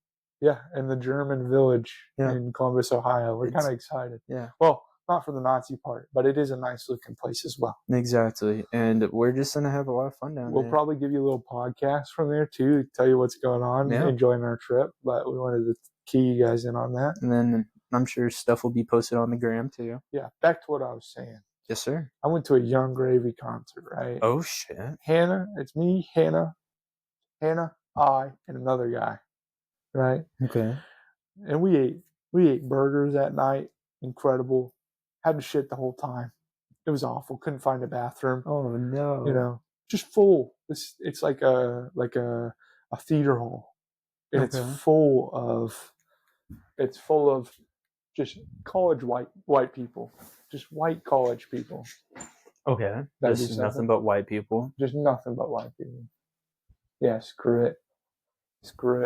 Yeah, in the German village in Columbus, Ohio. We're kind of excited. Yeah. Well, not for the Nazi part, but it is a nice looking place as well. Exactly. And we're just going to have a lot of fun down there. We'll probably give you a little podcast from there too, to tell you what's going on, enjoying our trip. But we wanted to key you guys in on that. And then I'm sure stuff will be posted on the gram too. Yeah, back to what I was saying. Yes, sir. I went to a Young Gravy concert, right? Oh, shit. Hannah, it's me, Hannah, I, and another guy, right? Okay. And we ate burgers that night. Incredible. Had to shit the whole time. It was awful. Couldn't find a bathroom. Oh, no. Just full. It's like a theater hall. And it's full of just college white people. Just white college people. Okay. There's nothing but white people. Just nothing but white people. Yeah, screw it.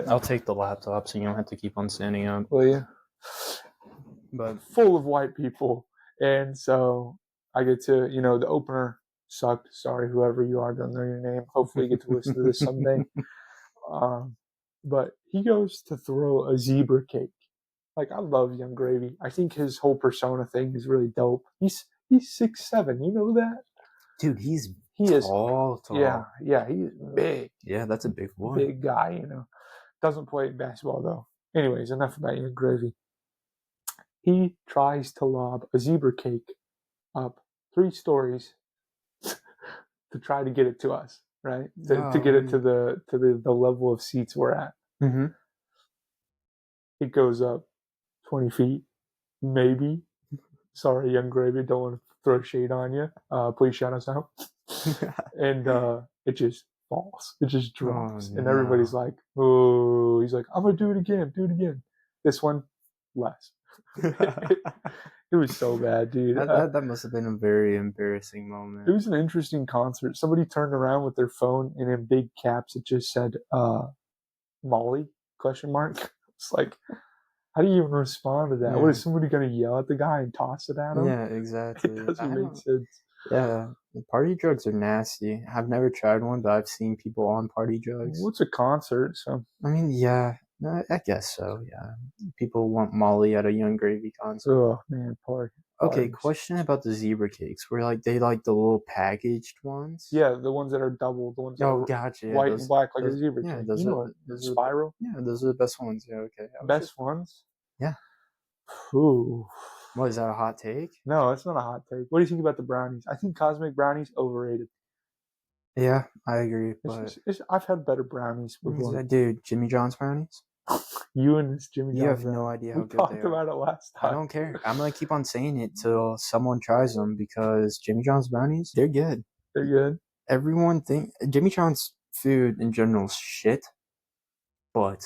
I'll take the laptop so you don't have to keep on standing up. Will you? But full of white people. And so I get to, the opener sucked. Sorry, whoever you are, don't know your name. Hopefully you get to listen to this someday. But he goes to throw a zebra cake. Like, I love Young Gravy. I think his whole persona thing is really dope. He's 6'7", you know that? Dude, he is tall. Yeah, he's big. Yeah, that's a big boy. Big guy, Doesn't play basketball, though. Anyways, enough about Young Gravy. He tries to lob a zebra cake up 3 stories to try to get it to us, right? To get it to the level of seats we're at. Mm-hmm. It goes up 20 feet, maybe. Sorry, Young Gravy, don't want to throw shade on you. Please shout us out. And it just falls. It just drops. And everybody's like, oh, he's like, I'm going to do it again. This one, less. It was so bad, dude. That must have been a very embarrassing moment. It was an interesting concert. Somebody turned around with their phone, and in big caps, it just said, Molly, ? It's like, How do you even respond to that? Yeah. What is somebody going to yell at the guy and toss it at him? Yeah, exactly. It doesn't make sense. Yeah, party drugs are nasty. I've never tried one, but I've seen people on party drugs. Well, it's a concert, so. I mean, yeah, I guess so, yeah. People want Molly at a Young Gravy concert. Oh, man, party. Okay, question about the zebra cakes. Were they like the little packaged ones? Yeah, the ones that are double, the ones that are gotcha. Yeah, white and black like a zebra yeah, cake. those You are, know it. those Spiral? Yeah, those are the best ones. Yeah, okay. Best ones? Yeah. Ooh. What, is that a hot take? No, it's not a hot take. What do you think about the brownies? I think cosmic brownies overrated. Yeah, I agree. But I've had better brownies before. Dude, Jimmy John's brownies? You and this Jimmy John's. You have no idea how good they are. We talked about it last time. I don't care. I'm going to keep on saying it till someone tries them because Jimmy John's brownies, they're good. They're good. Everyone Jimmy John's food in general is shit, but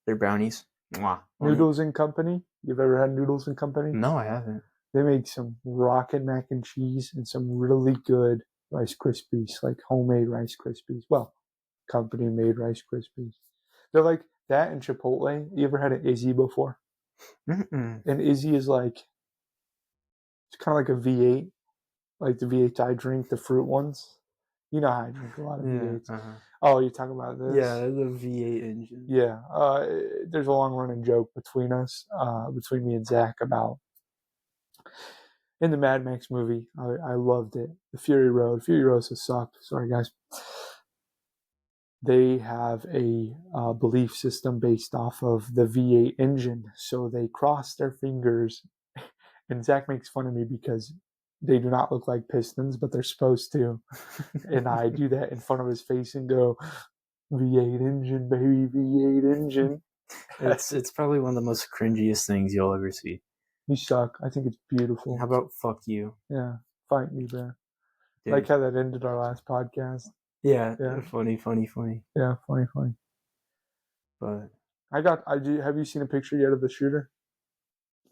their brownies. Mwah. Noodles and Company? You've ever had Noodles and Company? No, I haven't. They make some rockin' mac and cheese and some really good Rice Krispies, like homemade Rice Krispies. Well, company-made Rice Krispies. They're like that and Chipotle. You ever had an Izzy before? Mm-mm. An Izzy is like, it's kind of like a V8, like the V8 I drink, the fruit ones. You know how I drink a lot of V8s. Uh-huh. Oh, you're talking about this? Yeah, the V8 engine. Yeah. There's a long running joke between us, between me and Zach about in the Mad Max movie. I loved it. The Fury Road. Fury Road sucked. Sorry, guys. They have a belief system based off of the V8 engine. So they cross their fingers. And Zach makes fun of me because they do not look like pistons, but they're supposed to. And I do that in front of his face and go, V8 engine, baby, V8 engine. It's probably one of the most cringiest things you'll ever see. You suck. I think it's beautiful. How about fuck you? Yeah. Fight me, bear. Dude. Like how that ended our last podcast. Yeah. Yeah. Funny. Yeah, funny. But have you seen a picture yet of the shooter?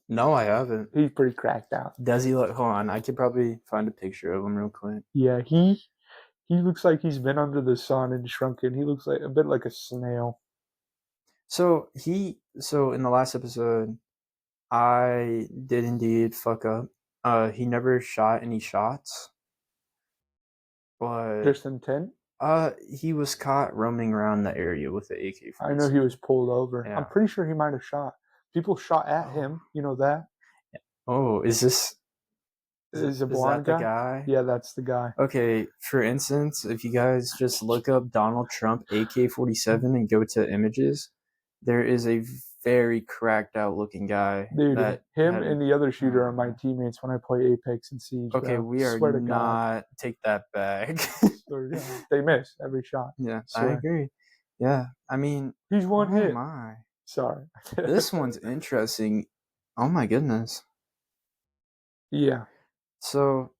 No, I haven't. He's pretty cracked out. Does he look? Hold on, I could probably find a picture of him real quick. Yeah, he looks like he's been under the sun and shrunken. He looks like a bit like a snail. So in the last episode, I did indeed fuck up. He never shot any shots. But just intent? He was caught roaming around the area with the AK-47. I know he was pulled over. Yeah. I'm pretty sure he might have shot. People shot at him. You know that? Oh, is this... Is a blonde guy? The guy? Yeah, that's the guy. Okay, for instance, if you guys just look up Donald Trump AK-47 and go to images, there is a very cracked out looking guy. Dude, him and the other shooter are my teammates when I play Apex and Siege. Okay, bro. we are not... Take that back. They miss every shot. Yeah, I agree. Yeah, I mean... He's one hit. Oh my. Sorry. This one's interesting. Oh my goodness. Yeah. So...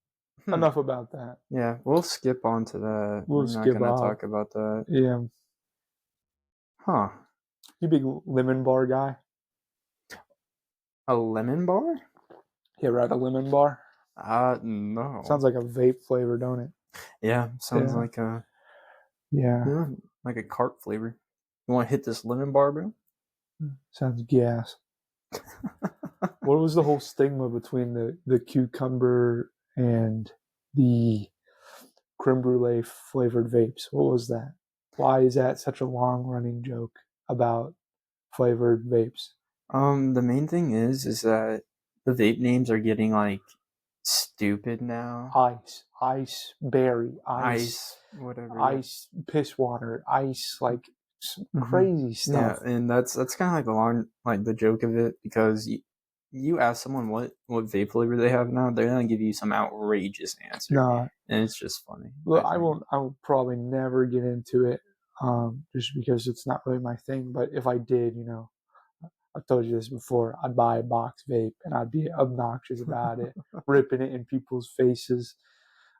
Enough about that. Yeah, we'll skip on to that. We're not going to talk about that. Yeah. Huh. You big lemon bar guy? A lemon bar? You ever had a lemon bar? No. Sounds like a vape flavor, don't it? Yeah, sounds like a... Yeah. Like a cart flavor. You want to hit this lemon bar, bro? Sounds gas. What was the whole stigma between the cucumber and the creme brulee flavored vapes? What was that? Why is that such a long running joke about flavored vapes? The main thing is that the vape names are getting like stupid now. Ice berry, ice whatever. Ice piss water, ice, like crazy stuff. Yeah, and that's kind of like the joke of it, because you ask someone what vape flavor they have now, they're gonna give you some outrageous answer. No, and it's just funny. Well, I will probably never get into it, just because it's not really my thing. But if I did, I've told you this before, I'd buy a box vape and I'd be obnoxious about it, ripping it in people's faces.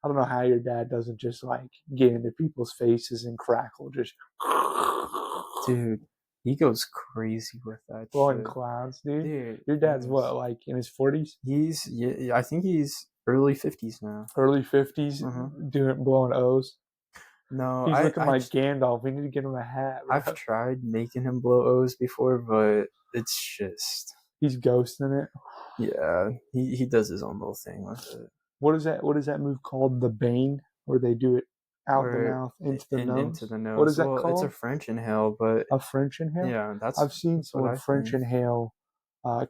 I don't know how your dad doesn't just like get into people's faces and crackle, just. Dude, he goes crazy with that. Blowing clouds, dude. Your dad's what, like in his 40s? I think he's early 50s now. Early 50s, blowing O's. No, He's looking like Gandalf. We need to get him a hat. Bro. I've tried making him blow O's before, but it's just he's ghosting it. Yeah, he does his own little thing with it. What is that move called? The Bane, where they do it out the mouth into the nose. Into the nose. What is that called? It's a French inhale, but a French inhale. Yeah, I've seen someone French inhale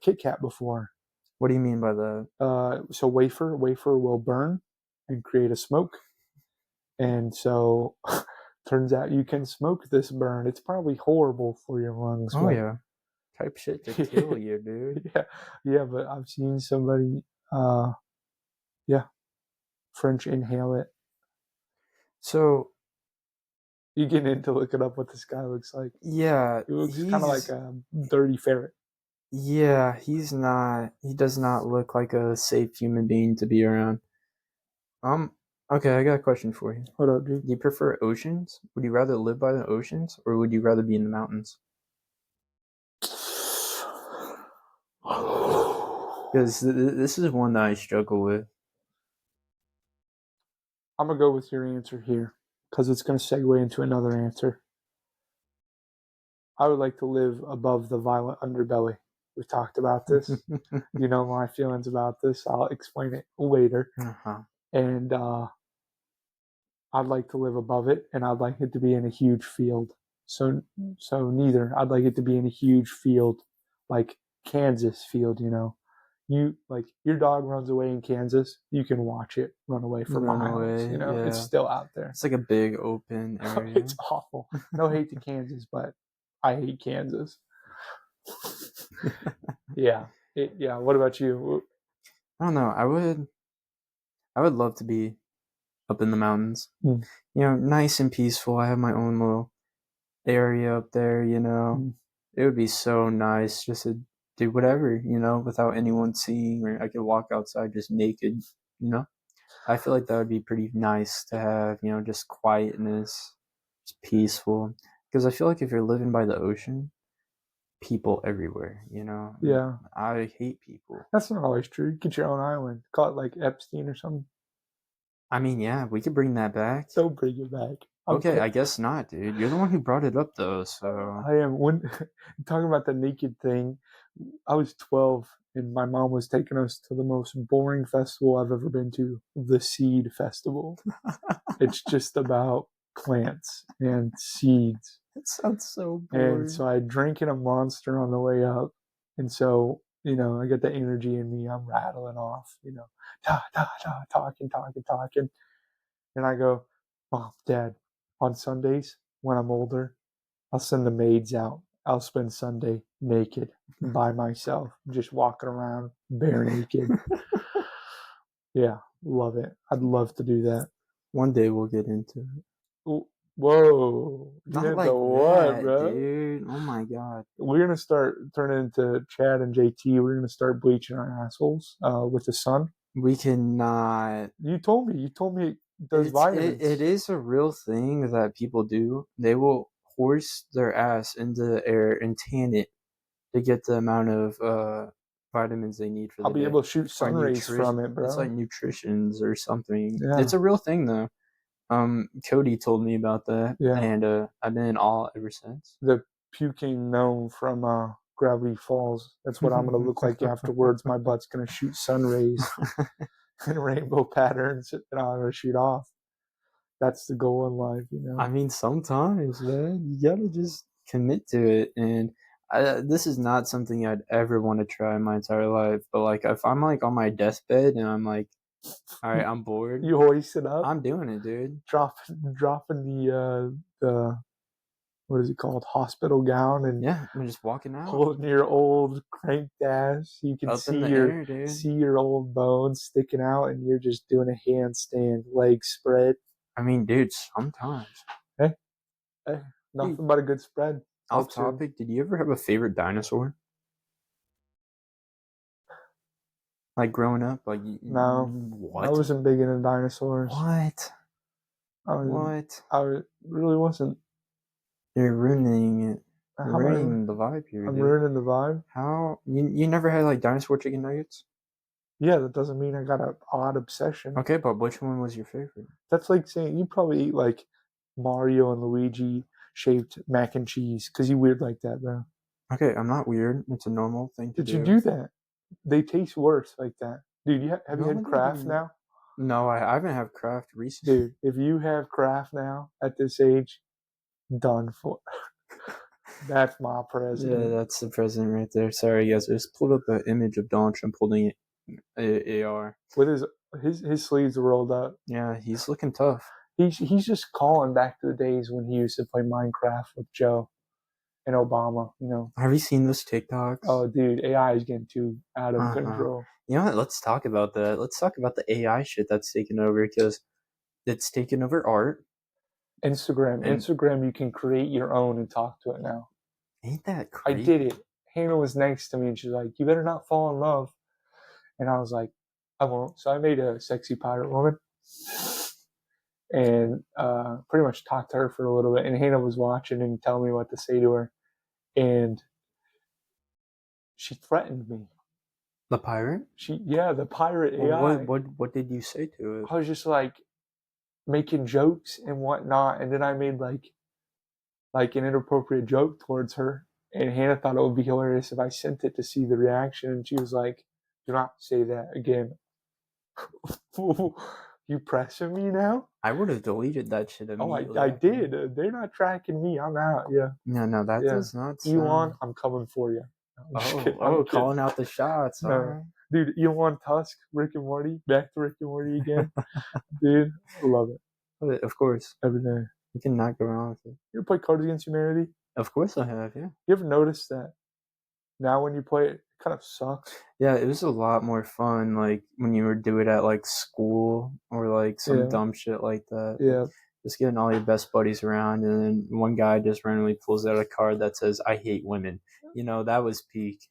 Kit Kat before. What do you mean by that? So wafer will burn and create a smoke, and so turns out you can smoke this burn. It's probably horrible for your lungs. Oh yeah, type shit to kill you, dude. Yeah, but I've seen somebody, French inhale it. So you get in to look it up what this guy looks like. Yeah, he looks kind of like a dirty ferret. Yeah, he does not look like a safe human being to be around. Okay, I got a question for you. What up, dude? Do you prefer oceans? Would you rather live by the oceans, or would you rather be in the mountains? Because this is one that I struggle with. I'm going to go with your answer here, because it's going to segue into another answer. I would like to live above the violent underbelly. We talked about this. You know my feelings about this. I'll explain it later. And I'd like to live above it, and I'd like it to be in a huge field. So neither. I'd like it to be in a huge field, like Kansas field, you know. You like your dog runs away in Kansas, you can watch it run away for miles. You know, it's still out there. It's like a big open area. It's awful. No hate to Kansas, but I hate Kansas. Yeah. What about you? I don't know. I would love to be up in the mountains. You know, nice and peaceful. I have my own little area up there, you know. It would be so nice just to do whatever, you know, without anyone seeing, or I could walk outside just naked, you know. I feel like that would be pretty nice to have, you know, just quietness, just peaceful. Because I feel like if you're living by the ocean, people everywhere, you know. Yeah. I hate people. That's not always true. Get your own island. Call it like Epstein or something. I mean, yeah, we could bring that back. Don't bring it back. Okay, I guess not, dude. You're the one who brought it up, though, so... I am. When talking about the naked thing, I was 12, and my mom was taking us to the most boring festival I've ever been to, the Seed Festival. It's just about plants and seeds. It sounds so boring. And so I drank in a Monster on the way up, and so, you know, I got the energy in me. I'm rattling off, you know, talking. And I go, Mom, Dad, on Sundays, when I'm older, I'll send the maids out. I'll spend Sunday naked by myself, just walking around bare naked. Yeah, love it. I'd love to do that. One day we'll get into it. Whoa. Not like that, bro? Dude. Oh my God. We're going to start turning into Chad and JT. We're going to start bleaching our assholes with the sun. We cannot. You told me it does vitamins. It is a real thing that people do. They will horse their ass into the air and tan it to get the amount of vitamins they need for the day. I'll be able to shoot sun rays from it, bro. It's like nutritions or something. Yeah. It's a real thing, though. Cody told me about that, and I've been in awe ever since. The puking gnome from Gravity Falls. That's what I'm going to look like afterwards. My butt's going to shoot sun rays in rainbow patterns, and I'm going to shoot off. That's the goal in life, you know. I mean, sometimes, man, you gotta just commit to it. And this is not something I'd ever want to try in my entire life. But like, if I'm like on my deathbed and I'm like, all right, I'm bored. You hoist it up. I'm doing it, dude. Dropping the what is it called? Hospital gown, and I'm just walking out, holding your old cranked ass. You can see your old bones sticking out, and you're just doing a handstand, legs spread. I mean, dude, sometimes. Hey, nothing but a good spread. Off topic, did you ever have a favorite dinosaur? Like growing up, like no, what? I wasn't big into dinosaurs. What? I really wasn't. You're ruining it. You're ruining the vibe here. I'm ruining the vibe. How you never had like dinosaur chicken nuggets? Yeah, that doesn't mean I got an odd obsession. Okay, but which one was your favorite? That's like saying you probably eat like Mario and Luigi shaped mac and cheese because you weird like that, bro. Okay, I'm not weird. It's a normal thing to Did do. you do that? They taste worse like that, dude. Have you No, had Kraft dude. now? No, I haven't had Kraft recently. Dude, if you have Kraft now at this age, done for. That's my president. Yeah, that's the president right there. Sorry, guys. I just pulled up an image of Donald Trump holding AR with his sleeves rolled up. Yeah, he's looking tough. He's just calling back to the days when he used to play Minecraft with Joe and Obama. You know. Have you seen those TikToks? Oh, dude, AI is getting too out of control. You know what? Let's talk about that. Let's talk about the AI shit that's taken over because it's taken over art. Instagram, you can create your own and talk to it now. Ain't that crazy? I did it. Hannah was next to me and she's like, "You better not fall in love." And I was like, "I won't." So I made a sexy pirate woman and pretty much talked to her for a little bit. And Hannah was watching and telling me what to say to her. And she threatened me. The pirate? The pirate AI. What did you say to it? I was just like making jokes and whatnot, and then I made like an inappropriate joke towards her. And Hannah thought it would be hilarious if I sent it to see the reaction. And she was like, "Do not say that again." You pressing me now? I would have deleted that shit immediately. Oh, I did. They're not tracking me. I'm out. Yeah. No, that does not sound... Elon, I'm coming for you. I'm calling out the shots. No. Right. Dude, Elon Tusk, Rick and Morty, back to Rick and Morty again. Dude, I love it. Of course. Every day. You cannot go wrong with it. You ever play Cards Against Humanity? Of course I have, yeah. You ever noticed that now when you play it, it kind of sucks? Yeah, it was a lot more fun, like, when you would do it at, like, school or, like, some dumb shit like that. Yeah. Just getting all your best buddies around, and then one guy just randomly pulls out a card that says, "I hate women." You know, that was peak.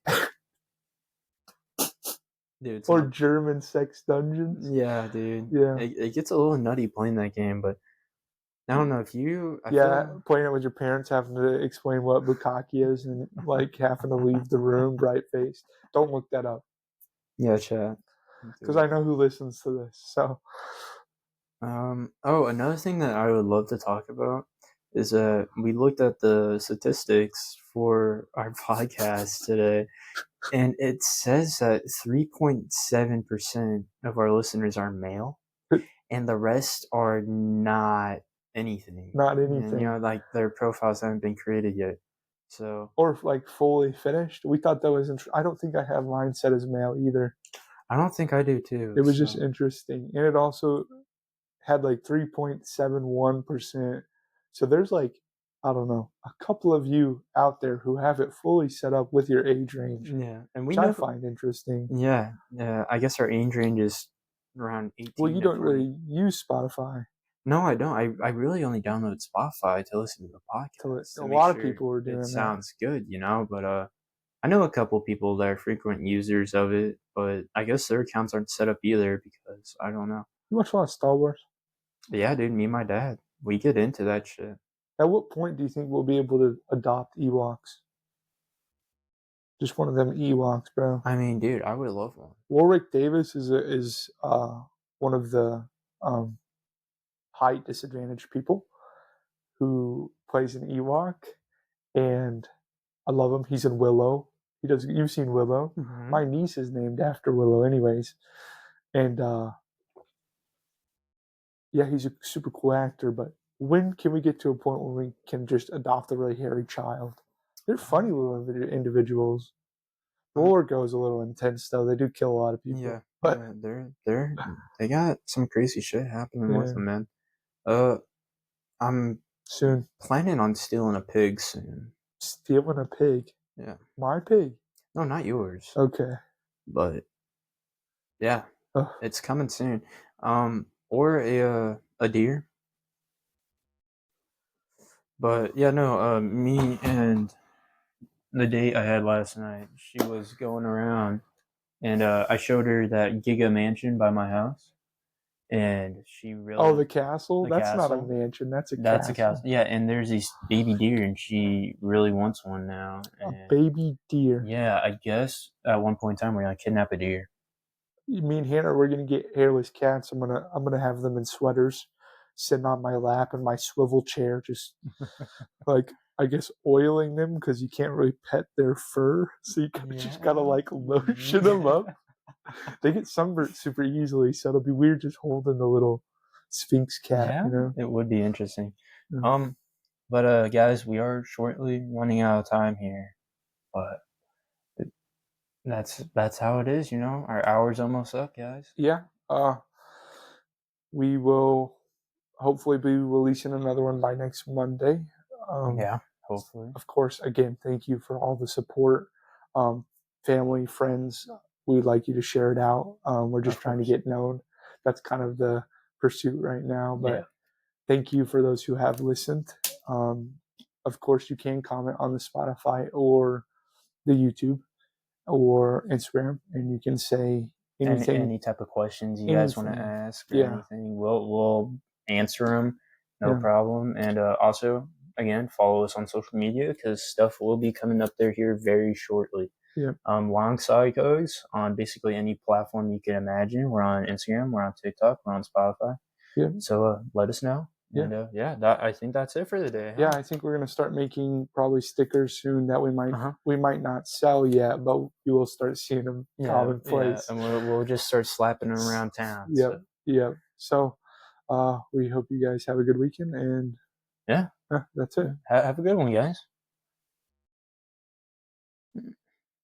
Dude, or German sex dungeons. Yeah, dude. Yeah. It gets a little nutty playing that game, but I don't know if you... playing it with your parents, having to explain what bukkake is and, like, having to leave the room bright-faced. Don't look that up. Yeah, chat. Because I know who listens to this, so... another thing that I would love to talk about is we looked at the statistics for our podcast today, and it says that 3.7% of our listeners are male, and the rest are not anything. Not anything. And, you know, like, their profiles haven't been created yet. So... Or, like, fully finished. We thought that was I don't think I have mine set as male either. I don't think I do, too. It was just interesting. And it also had, like, 3.71%. So there's, like, I don't know, a couple of you out there who have it fully set up with your age range. Yeah. And which I find interesting. Yeah. I guess our age range is around 18. Well, you don't really use Spotify. No, I don't. I really only download Spotify to listen to the podcast. A lot of people are doing that. It sounds good, you know, but I know a couple people that are frequent users of it, but I guess their accounts aren't set up either because I don't know. You watch a lot of Star Wars? Yeah, dude, me and my dad. We get into that shit. At what point do you think we'll be able to adopt Ewoks? Just one of them Ewoks, bro. I mean, dude, I would love one. Warwick Davis is one of the height disadvantaged people who plays an Ewok, and I love him. He's in Willow. You've seen Willow. Mm-hmm. My niece is named after Willow anyways. And he's a super cool actor, but when can we get to a point where we can just adopt a really hairy child? They're funny little individuals. Roller goes a little intense though. They do kill a lot of people. Yeah, but they got some crazy shit happening with them, man. I'm soon planning on stealing a pig soon. Stealing a pig? Yeah. My pig? No, not yours. Okay. But yeah, it's coming soon. Or a deer. But yeah, no, me and the date I had last night, she was going around, and I showed her that Giga Mansion by my house, and she really... Oh, the castle? That's not a mansion, that's a castle. That's a castle, yeah, and there's these baby deer, and she really wants one now. And a baby deer? Yeah, I guess at one point in time we're going to kidnap a deer. Me and Hannah, we're going to get hairless cats. I'm gonna have them in sweaters, sitting on my lap in my swivel chair, just like, I guess, oiling them because you can't really pet their fur. So you just got to like lotion them up. They get sunburnt super easily. So it'll be weird just holding the little Sphinx cat, It would be interesting. But guys, we are shortly running out of time here. But that's how it is, Our hour's almost up, guys. Yeah. We will hopefully be releasing another one by next Monday. Hopefully. Of course, again, thank you for all the support. Family, friends, we'd like you to share it out. We're just trying to get known. That's kind of the pursuit right now. But thank you for those who have listened. Of course, you can comment on the Spotify or the YouTube or Instagram, and you can say anything. Any type of questions you guys want to ask or anything, we'll answer them. No problem. And also, again, follow us on social media because stuff will be coming up there here very shortly. Long Psychos on basically any platform you can imagine. We're on Instagram, we're on TikTok, we're on Spotify. So let us know. And I think that's it for the day. Yeah, I think we're gonna start making probably stickers soon that we might not sell yet, but you will start seeing them commonplace. And we'll just start slapping them around town. So we hope you guys have a good weekend, and that's it. Have a good one, guys.